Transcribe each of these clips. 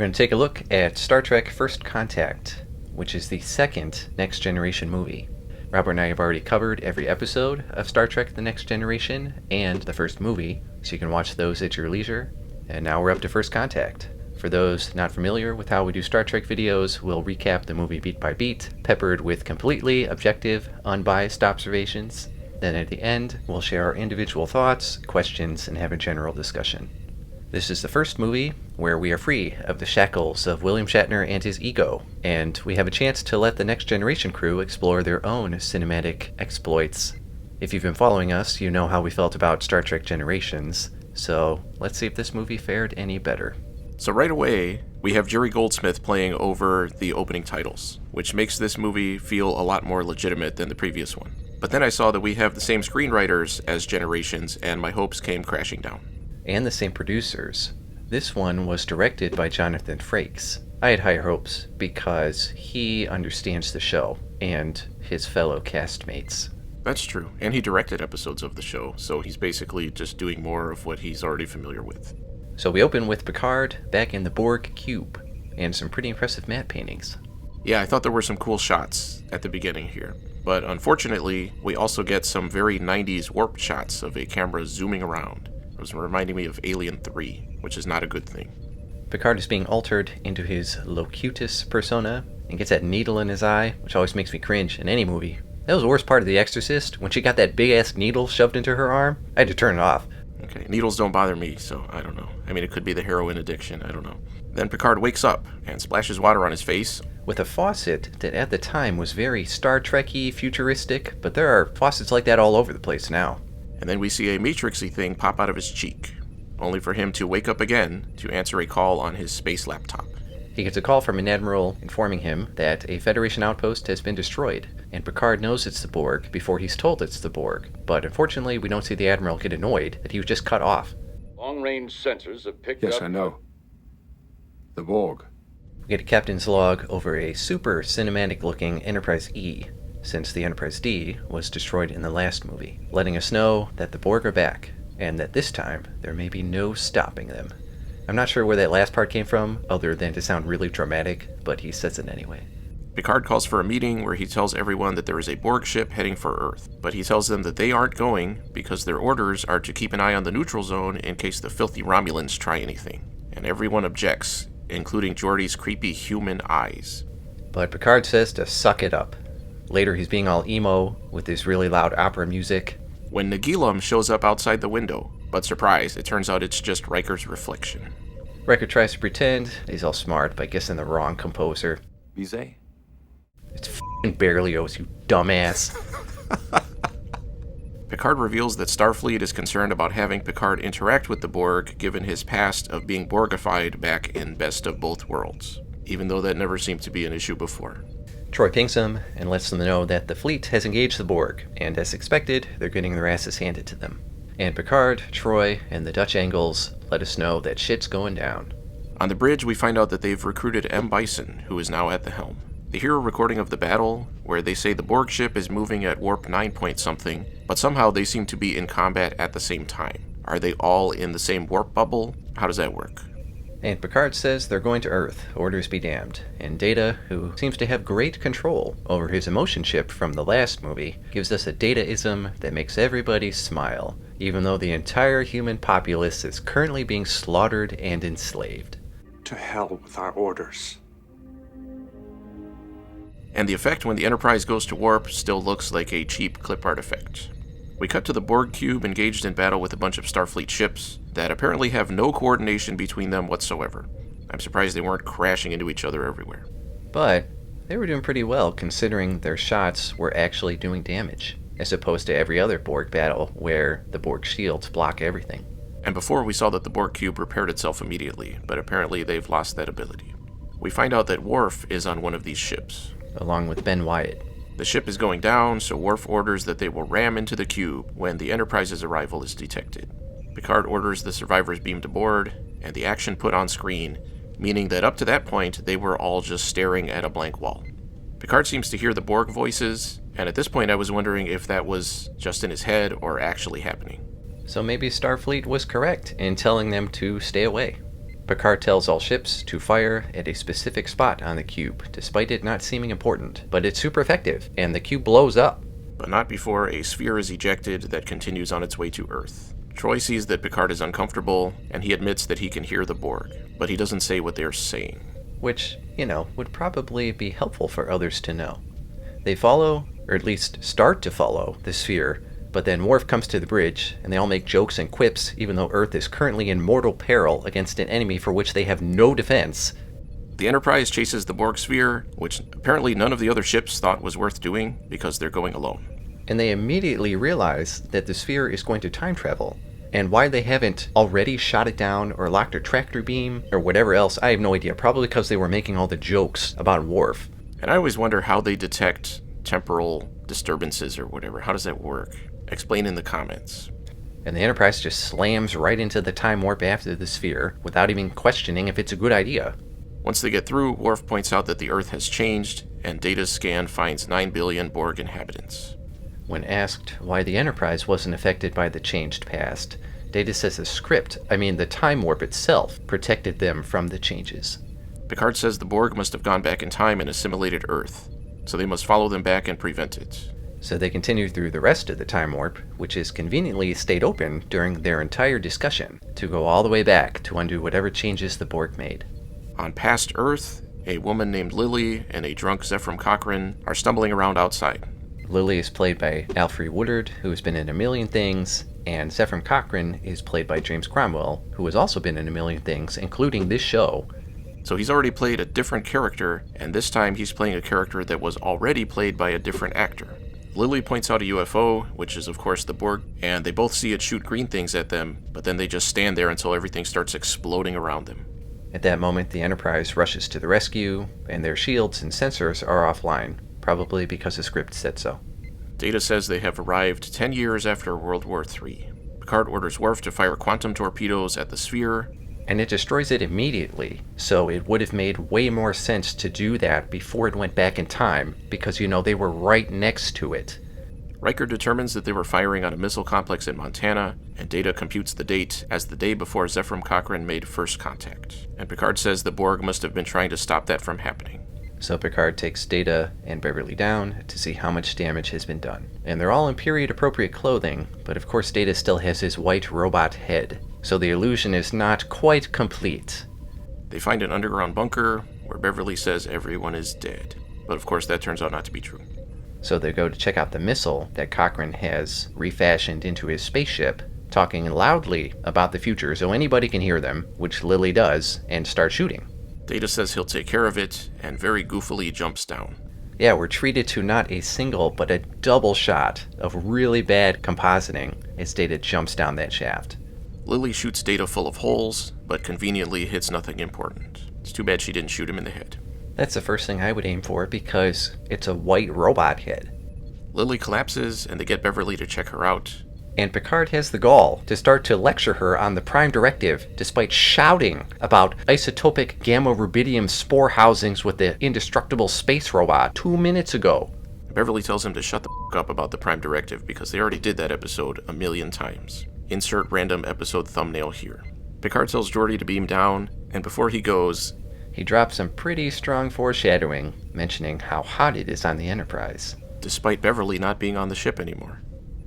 going to take a look at Star Trek First Contact, which is the second Next Generation movie. Robert and I have already covered every episode of Star Trek The Next Generation and the first movie, so you can watch those at your leisure. And now we're up to First Contact. For those not familiar with how we do Star Trek videos, we'll recap the movie beat by beat, peppered with completely objective, unbiased observations. Then at the end, we'll share our individual thoughts, questions, and have a general discussion. This is the first movie where we are free of the shackles of William Shatner and his ego, and we have a chance to let the Next Generation crew explore their own cinematic exploits. If you've been following us, you know how we felt about Star Trek Generations, so let's see if this movie fared any better. So right away, we have Jerry Goldsmith playing over the opening titles, which makes this movie feel a lot more legitimate than the previous one. But then I saw that we have the same screenwriters as Generations, and my hopes came crashing down. And the same producers. This one was directed by Jonathan Frakes. I had higher hopes because he understands the show and his fellow castmates. That's true, and he directed episodes of the show, so he's basically just doing more of what he's already familiar with. So we open with Picard back in the Borg cube, and some pretty impressive matte paintings. Yeah, I thought there were some cool shots at the beginning here, but unfortunately, we also get some very 90s warped shots of a camera zooming around. It was reminding me of Alien 3, which is not a good thing. Picard is being altered into his Locutus persona, and gets that needle in his eye, which always makes me cringe in any movie. That was the worst part of The Exorcist, when she got that big-ass needle shoved into her arm. I had to turn it off. Okay, needles don't bother me, so I don't know. I mean, it could be the heroin addiction, I don't know. Then Picard wakes up and splashes water on his face. With a faucet that at the time was very Star Trek-y, futuristic, but there are faucets like that all over the place now. And then we see a Matrixy thing pop out of his cheek, only for him to wake up again to answer a call on his space laptop. He gets a call from an admiral informing him that a Federation outpost has been destroyed, and Picard knows it's the Borg before he's told it's the Borg. But unfortunately, we don't see the admiral get annoyed that he was just cut off. Long-range sensors have picked up... Yes, I know. The Borg. We get a captain's log over a super cinematic-looking Enterprise E, since the Enterprise D was destroyed in the last movie, letting us know that the Borg are back, and that this time there may be no stopping them. I'm not sure where that last part came from, other than to sound really dramatic, but he says it anyway. Picard calls for a meeting where he tells everyone that there is a Borg ship heading for Earth, but he tells them that they aren't going because their orders are to keep an eye on the neutral zone in case the filthy Romulans try anything. And everyone objects, including Geordi's creepy human eyes. But Picard says to suck it up. Later he's being all emo, with this really loud opera music. When Nagilum shows up outside the window, but surprise, it turns out it's just Riker's reflection. Riker tries to pretend he's all smart by guessing the wrong composer. Bizet. It's f***ing Berlioz, you dumbass. Picard reveals that Starfleet is concerned about having Picard interact with the Borg given his past of being Borgified back in Best of Both Worlds, even though that never seemed to be an issue before. Troy pings him and lets them know that the fleet has engaged the Borg, and as expected, they're getting their asses handed to them. And Picard, Troy, and the Dutch Angles let us know that shit's going down. On the bridge, we find out that they've recruited M. Bison, who is now at the helm. They hear a recording of the battle, where they say the Borg ship is moving at warp 9 point something, but somehow they seem to be in combat at the same time. Are they all in the same warp bubble? How does that work? And Picard says they're going to Earth, orders be damned. And Data, who seems to have great control over his emotion chip from the last movie, gives us a Data-ism that makes everybody smile, even though the entire human populace is currently being slaughtered and enslaved. To hell with our orders. And the effect when the Enterprise goes to warp still looks like a cheap clip art effect. We cut to the Borg cube engaged in battle with a bunch of Starfleet ships that apparently have no coordination between them whatsoever. I'm surprised they weren't crashing into each other everywhere. But they were doing pretty well considering their shots were actually doing damage, as opposed to every other Borg battle where the Borg shields block everything. And before we saw that the Borg cube repaired itself immediately, but apparently they've lost that ability. We find out that Worf is on one of these ships, along with Ben Wyatt. The ship is going down, so Worf orders that they will ram into the cube when the Enterprise's arrival is detected. Picard orders the survivors beamed aboard, and the action put on screen, meaning that up to that point, they were all just staring at a blank wall. Picard seems to hear the Borg voices, and at this point I was wondering if that was just in his head or actually happening. So maybe Starfleet was correct in telling them to stay away. Picard tells all ships to fire at a specific spot on the cube, despite it not seeming important, but it's super effective, and the cube blows up. But not before a sphere is ejected that continues on its way to Earth. Troy sees that Picard is uncomfortable, and he admits that he can hear the Borg, but he doesn't say what they're saying. Which, would probably be helpful for others to know. They follow, or at least start to follow, the sphere, but then Worf comes to the bridge, and they all make jokes and quips, even though Earth is currently in mortal peril against an enemy for which they have no defense. The Enterprise chases the Borg sphere, which apparently none of the other ships thought was worth doing, because they're going alone. And they immediately realize that the sphere is going to time travel. And why they haven't already shot it down or locked a tractor beam or whatever else, I have no idea. Probably because they were making all the jokes about Worf. And I always wonder how they detect temporal disturbances or whatever. How does that work? Explain in the comments. And the Enterprise just slams right into the time warp after the sphere without even questioning if it's a good idea. Once they get through, Worf points out that the Earth has changed, and Data's scan finds 9 billion Borg inhabitants. When asked why the Enterprise wasn't affected by the changed past, Data says the time warp itself protected them from the changes. Picard says the Borg must have gone back in time and assimilated Earth, so they must follow them back and prevent it. So they continue through the rest of the time warp, which has conveniently stayed open during their entire discussion, to go all the way back to undo whatever changes the Borg made. On past Earth, a woman named Lily and a drunk Zefram Cochrane are stumbling around outside. Lily is played by Alfre Woodard, who has been in a million things, and Zefram Cochrane is played by James Cromwell, who has also been in a million things, including this show. So he's already played a different character, and this time he's playing a character that was already played by a different actor. Lily points out a UFO, which is of course the Borg, and they both see it shoot green things at them, but then they just stand there until everything starts exploding around them. At that moment, the Enterprise rushes to the rescue, and their shields and sensors are offline, probably because the script said so. Data says they have arrived 10 years after World War III. Picard orders Worf to fire quantum torpedoes at the sphere, and it destroys it immediately, so it would have made way more sense to do that before it went back in time, because, they were right next to it. Riker determines that they were firing on a missile complex in Montana, and Data computes the date as the day before Zefram Cochrane made first contact. And Picard says the Borg must have been trying to stop that from happening. So Picard takes Data and Beverly down to see how much damage has been done. And they're all in period-appropriate clothing, but of course Data still has his white robot head, so the illusion is not quite complete. They find an underground bunker where Beverly says everyone is dead, but of course that turns out not to be true. So they go to check out the missile that Cochrane has refashioned into his spaceship, talking loudly about the future so anybody can hear them, which Lily does, and start shooting. Data says he'll take care of it, and very goofily jumps down. Yeah, we're treated to not a single, but a double shot of really bad compositing as Data jumps down that shaft. Lily shoots Data full of holes, but conveniently hits nothing important. It's too bad she didn't shoot him in the head. That's the first thing I would aim for, because it's a white robot head. Lily collapses, and they get Beverly to check her out. And Picard has the gall to start to lecture her on the Prime Directive, despite shouting about isotopic gamma rubidium spore housings with the indestructible space robot 2 minutes ago. Beverly tells him to shut the f*** up about the Prime Directive, because they already did that episode a million times. Insert random episode thumbnail here. Picard tells Geordi to beam down, and before he goes, he drops some pretty strong foreshadowing, mentioning how hot it is on the Enterprise. Despite Beverly not being on the ship anymore.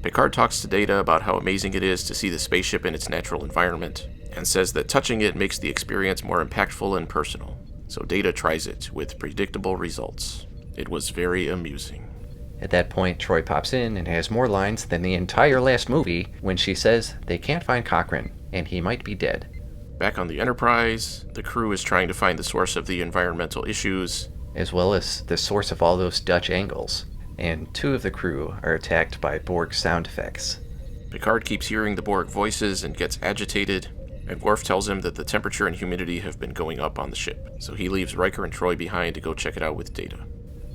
Picard talks to Data about how amazing it is to see the spaceship in its natural environment, and says that touching it makes the experience more impactful and personal. So Data tries it, with predictable results. It was very amusing. At that point, Troy pops in and has more lines than the entire last movie when she says they can't find Cochrane, and he might be dead. Back on the Enterprise, the crew is trying to find the source of the environmental issues, as well as the source of all those Dutch angles. And 2 of the crew are attacked by Borg sound effects. Picard keeps hearing the Borg voices and gets agitated, and Worf tells him that the temperature and humidity have been going up on the ship, so he leaves Riker and Troy behind to go check it out with Data.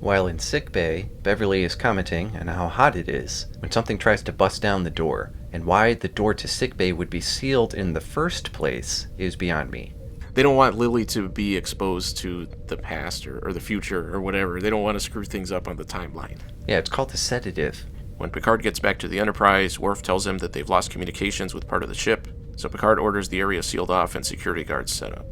While in sickbay, Beverly is commenting on how hot it is when something tries to bust down the door, and why the door to sickbay would be sealed in the first place is beyond me. They don't want Lily to be exposed to the past or the future or whatever. They don't want to screw things up on the timeline. Yeah, it's called the sedative. When Picard gets back to the Enterprise, Worf tells him that they've lost communications with part of the ship, So Picard orders the area sealed off and security guards set up.